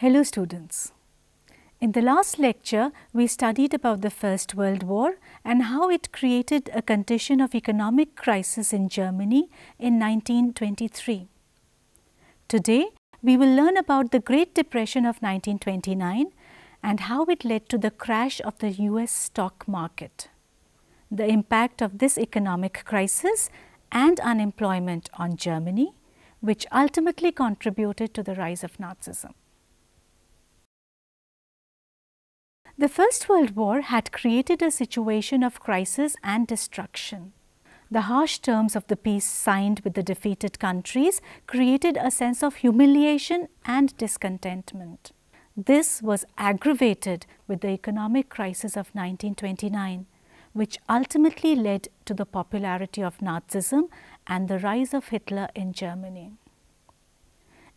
Hello students. In the last lecture, we studied about the First World War and how it created a condition of economic crisis in Germany in 1923. Today, we will learn about the Great Depression of 1929 and how it led to the crash of the US stock market, the impact of this economic crisis and unemployment on Germany, which ultimately contributed to the rise of Nazism. The First World War had created a situation of crisis and destruction. The harsh terms of the peace signed with the defeated countries created a sense of humiliation and discontentment. This was aggravated with the economic crisis of 1929, which ultimately led to the popularity of Nazism and the rise of Hitler in Germany.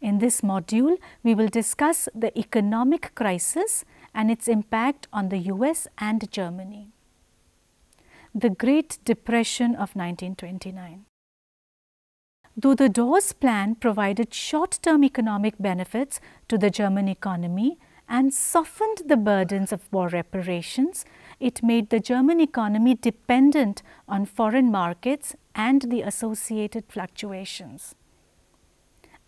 In this module, we will discuss the economic crisis and its impact on the US and Germany. The Great Depression of 1929. Though the Dawes Plan provided short-term economic benefits to the German economy and softened the burdens of war reparations, it made the German economy dependent on foreign markets and the associated fluctuations.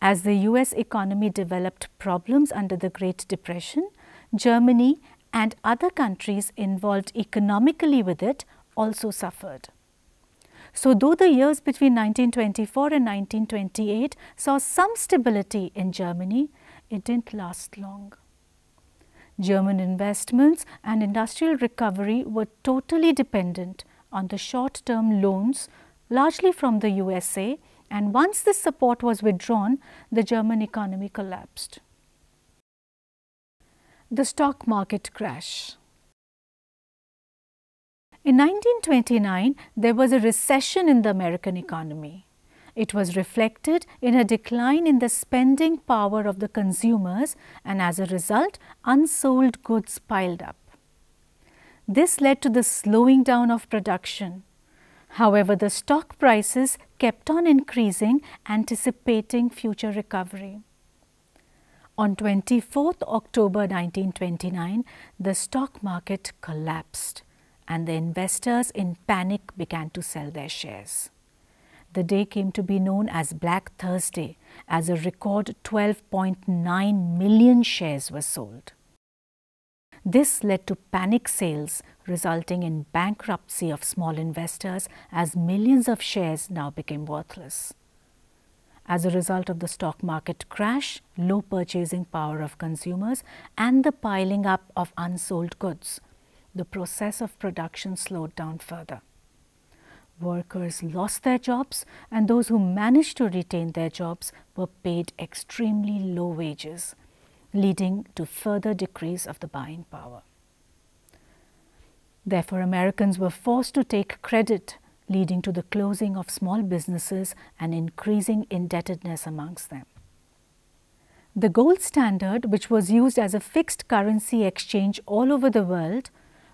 As the US economy developed problems under the Great Depression, Germany and other countries involved economically with it also suffered. So, though the years between 1924 and 1928 saw some stability in Germany, it didn't last long. German investments and industrial recovery were totally dependent on the short-term loans, largely from the USA, and once this support was withdrawn, the German economy collapsed. The stock market crash. In 1929, there was a recession in the American economy. It was reflected in a decline in the spending power of the consumers, and as a result, unsold goods piled up. This led to the slowing down of production. However, the stock prices kept on increasing, anticipating future recovery. On 24th October 1929, the stock market collapsed and the investors in panic began to sell their shares. The day came to be known as Black Thursday, as a record 12.9 million shares were sold. This led to panic sales, resulting in bankruptcy of small investors as millions of shares now became worthless. As a result of the stock market crash, low purchasing power of consumers and the piling up of unsold goods, the process of production slowed down further. Workers lost their jobs, and those who managed to retain their jobs were paid extremely low wages, leading to further decrease of the buying power. Therefore, Americans were forced to take credit, leading to the closing of small businesses and increasing indebtedness amongst them. The gold standard, which was used as a fixed currency exchange all over the world,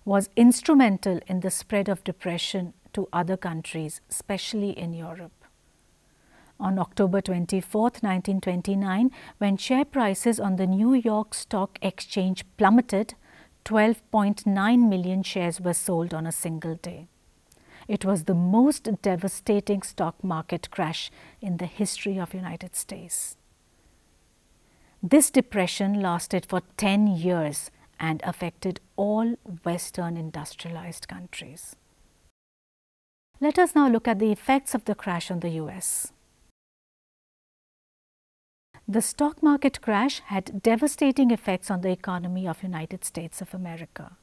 was instrumental in the spread of depression to other countries, especially in Europe. On October 24, 1929, when share prices on the New York Stock Exchange plummeted, 12.9 million shares were sold on a single day. It was the most devastating stock market crash in the history of the United States. This depression lasted for 10 years and affected all Western industrialized countries. Let us now look at the effects of the crash on the US. The stock market crash had devastating effects on the economy of the United States of America.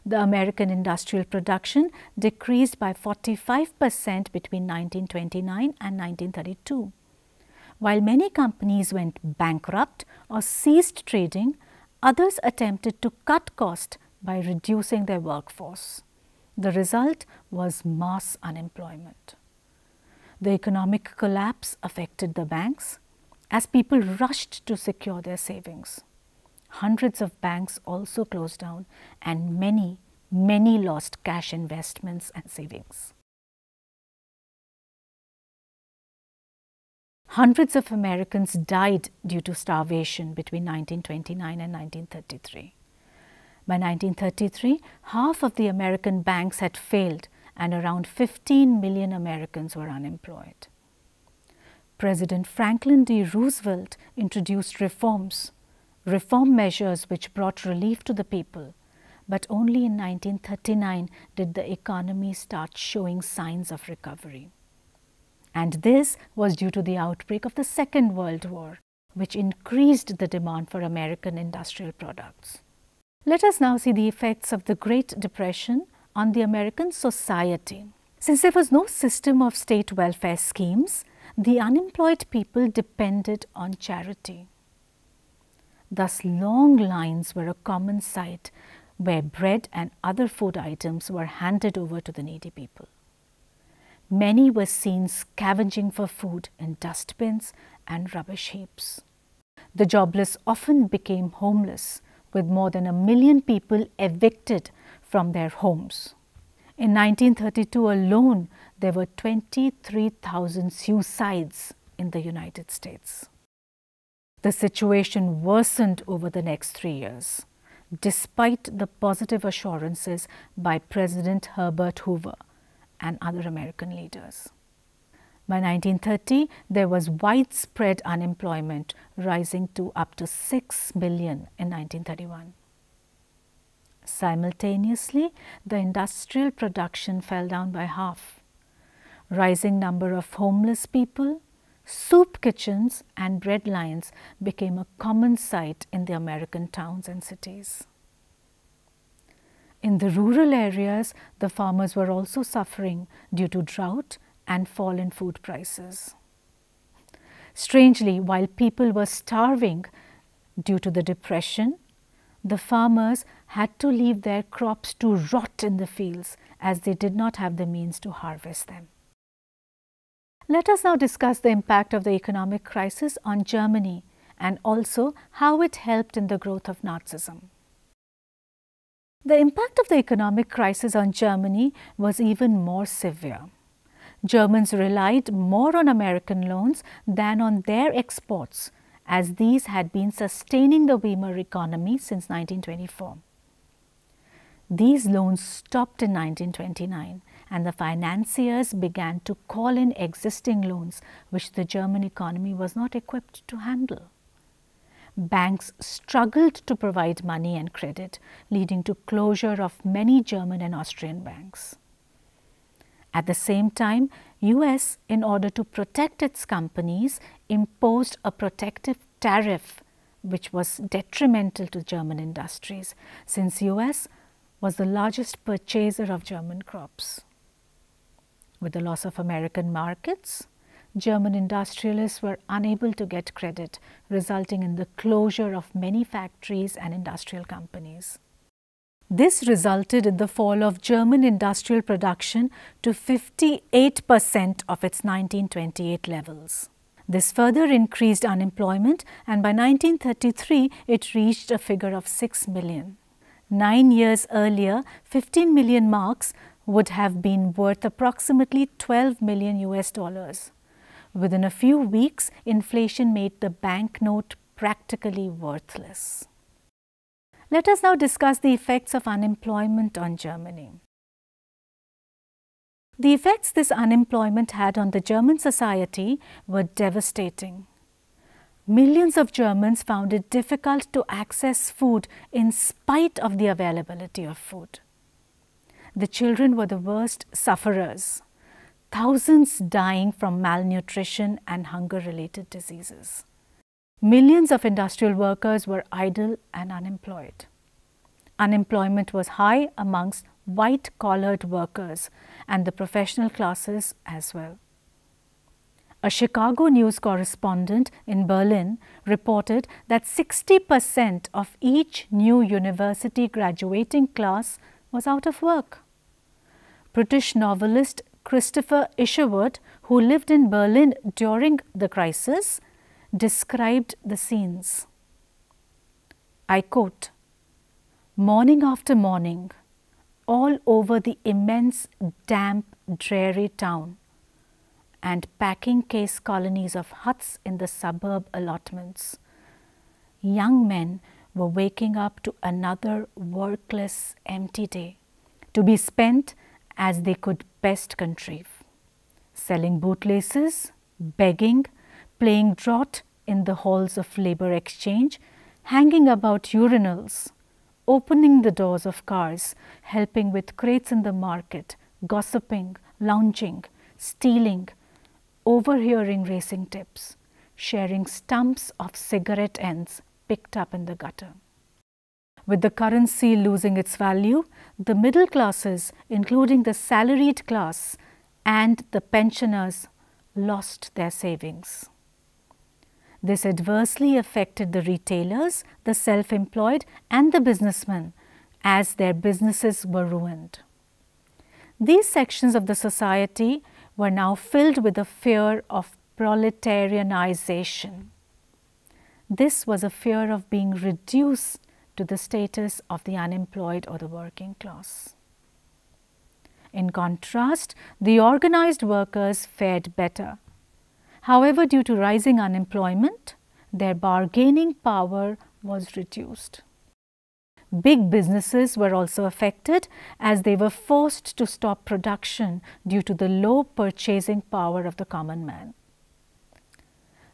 The American industrial production decreased by 45% between 1929 and 1932. While many companies went bankrupt or ceased trading, others attempted to cut costs by reducing their workforce. The result was mass unemployment. The economic collapse affected the banks as people rushed to secure their savings. Hundreds of banks also closed down, and many lost cash investments and savings. Hundreds of Americans died due to starvation between 1929 and 1933. By 1933, half of the American banks had failed and around 15 million Americans were unemployed. President Franklin D. Roosevelt introduced reform measures which brought relief to the people, but only in 1939 did the economy start showing signs of recovery. And this was due to the outbreak of the Second World War, which increased the demand for American industrial products. Let us now see the effects of the Great Depression on the American society. Since there was no system of state welfare schemes, the unemployed people depended on charity. Thus, long lines were a common sight where bread and other food items were handed over to the needy people. Many were seen scavenging for food in dustbins and rubbish heaps. The jobless often became homeless, with more than 1 million people evicted from their homes. In 1932 alone, there were 23,000 suicides in the United States. The situation worsened over the next 3 years, despite the positive assurances by President Herbert Hoover and other American leaders. By 1930, there was widespread unemployment, rising to up to 6 million in 1931. Simultaneously, the industrial production fell down by half. Rising number of homeless people, soup kitchens and bread lines became a common sight in the American towns and cities. In the rural areas, the farmers were also suffering due to drought and fall in food prices. Strangely, while people were starving due to the depression, the farmers had to leave their crops to rot in the fields as they did not have the means to harvest them. Let us now discuss the impact of the economic crisis on Germany and also how it helped in the growth of Nazism. The impact of the economic crisis on Germany was even more severe. Germans relied more on American loans than on their exports, as these had been sustaining the Weimar economy since 1924. These loans stopped in 1929, and the financiers began to call in existing loans which the German economy was not equipped to handle. Banks struggled to provide money and credit, leading to closure of many German and Austrian banks. At the same time, US, in order to protect its companies, imposed a protective tariff which was detrimental to German industries, since US was the largest purchaser of German crops. With the loss of American markets, German industrialists were unable to get credit, resulting in the closure of many factories and industrial companies. This resulted in the fall of German industrial production to 58% of its 1928 levels. This further increased unemployment, and by 1933 it reached a figure of 6 million. 9 years earlier, 15 million marks would have been worth approximately 12 million US dollars. Within a few weeks, inflation made the banknote practically worthless. Let us now discuss the effects of unemployment on Germany. The effects this unemployment had on the German society were devastating. Millions of Germans found it difficult to access food in spite of the availability of food. The children were the worst sufferers, thousands dying from malnutrition and hunger-related diseases. Millions of industrial workers were idle and unemployed. Unemployment was high amongst white-collared workers and the professional classes as well. A Chicago news correspondent in Berlin reported that 60% of each new university graduating class was out of work. British novelist Christopher Isherwood, who lived in Berlin during the crisis, described the scenes. I quote, "Morning after morning, all over the immense, damp, dreary town, and packing case colonies of huts in the suburb allotments. Young men were waking up to another workless, empty day, to be spent as they could best contrive. Selling bootlaces, begging, playing draught in the halls of labour exchange, hanging about urinals, opening the doors of cars, helping with crates in the market, gossiping, lounging, stealing, overhearing racing tips, sharing stumps of cigarette ends picked up in the gutter. With the currency losing its value, the middle classes, including the salaried class and the pensioners, lost their savings. This adversely affected the retailers, the self-employed and the businessmen, as their businesses were ruined. These sections of the society were now filled with the fear of proletarianization. This was a fear of being reduced to the status of the unemployed or the working class. In contrast, the organized workers fared better. However, due to rising unemployment, their bargaining power was reduced. Big businesses were also affected as they were forced to stop production due to the low purchasing power of the common man.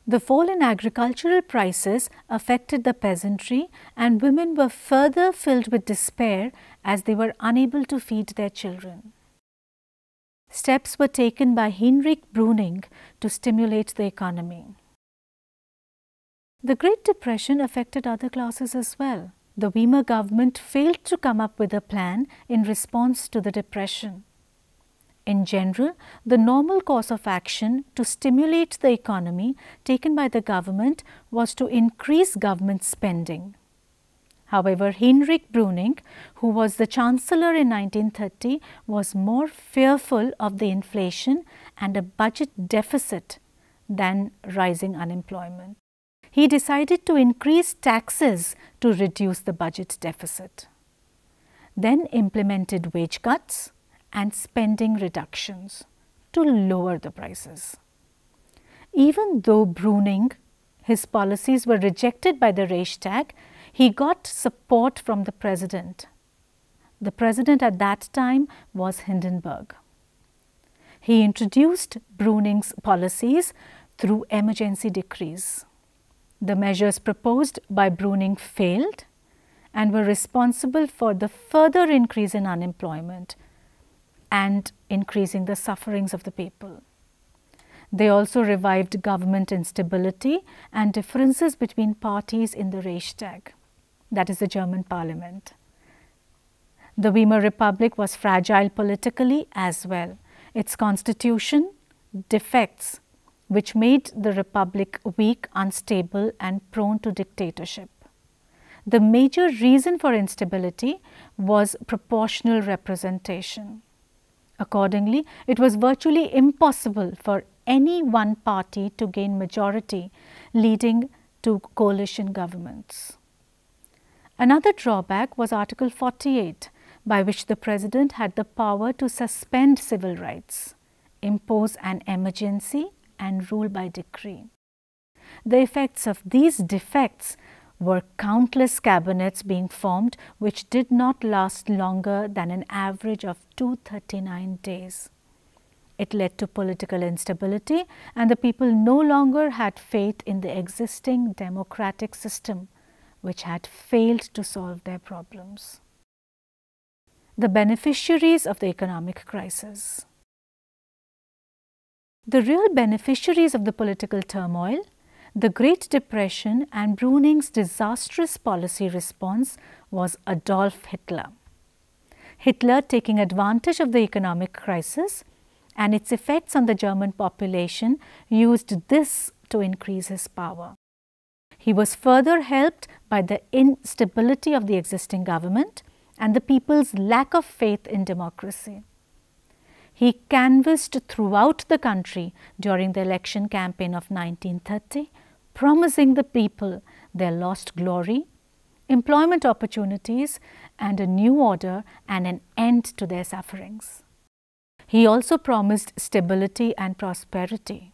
The fall in agricultural prices affected the peasantry, and women were further filled with despair as they were unable to feed their children. Steps were taken by Heinrich Brüning to stimulate the economy. The Great Depression affected other classes as well. The Weimar government failed to come up with a plan in response to the depression. In general, the normal course of action to stimulate the economy taken by the government was to increase government spending. However, Heinrich Brüning, who was the chancellor in 1930, was more fearful of the inflation and a budget deficit than rising unemployment. He decided to increase taxes to reduce the budget deficit, then implemented wage cuts and spending reductions to lower the prices. Even though Brüning, his policies were rejected by the Reichstag, he got support from the president. The president at that time was Hindenburg. He introduced Brüning's policies through emergency decrees. The measures proposed by Brüning failed and were responsible for the further increase in unemployment and increasing the sufferings of the people. They also revived government instability and differences between parties in the Reichstag, that is the German parliament. The Weimar Republic was fragile politically as well. Its constitution defects, which made the republic weak, unstable and prone to dictatorship. The major reason for instability was proportional representation. Accordingly, it was virtually impossible for any one party to gain majority, leading to coalition governments. Another drawback was Article 48, by which the president had the power to suspend civil rights, impose an emergency and rule by decree. The effects of these defects were countless cabinets being formed which did not last longer than an average of 239 days. It led to political instability, and the people no longer had faith in the existing democratic system, which had failed to solve their problems. The beneficiaries of the economic crisis. The real beneficiaries of the political turmoil, the Great Depression and Brüning's disastrous policy response was Adolf Hitler. Hitler, taking advantage of the economic crisis and its effects on the German population, used this to increase his power. He was further helped by the instability of the existing government and the people's lack of faith in democracy. He canvassed throughout the country during the election campaign of 1930, promising the people their lost glory, employment opportunities and a new order and an end to their sufferings. He also promised stability and prosperity.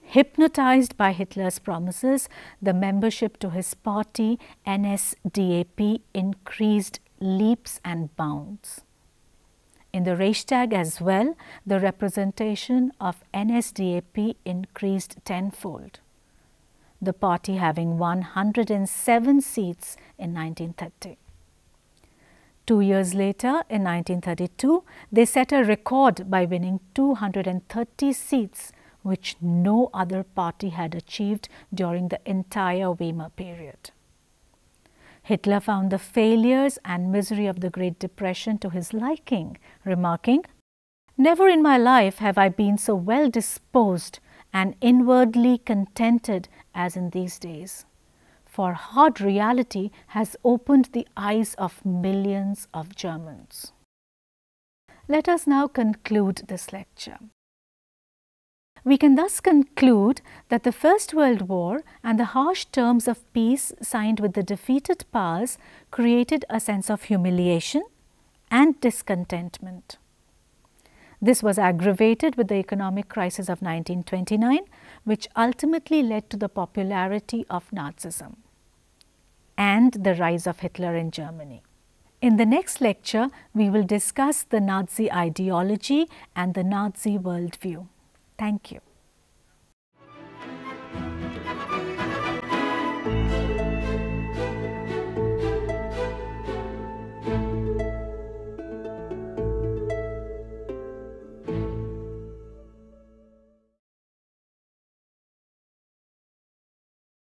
Hypnotized by Hitler's promises, the membership to his party, NSDAP, increased leaps and bounds. In the Reichstag as well, the representation of NSDAP increased tenfold, the party having won 107 seats in 1930. 2 years later, in 1932, they set a record by winning 230 seats, which no other party had achieved during the entire Weimar period. Hitler found the failures and misery of the Great Depression to his liking, remarking, "Never in my life have I been so well disposed and inwardly contented as in these days, for hard reality has opened the eyes of millions of Germans." Let us now conclude this lecture. We can thus conclude that the First World War and the harsh terms of peace signed with the defeated powers created a sense of humiliation and discontentment. This was aggravated with the economic crisis of 1929, which ultimately led to the popularity of Nazism and the rise of Hitler in Germany. In the next lecture, we will discuss the Nazi ideology and the Nazi worldview. Thank you.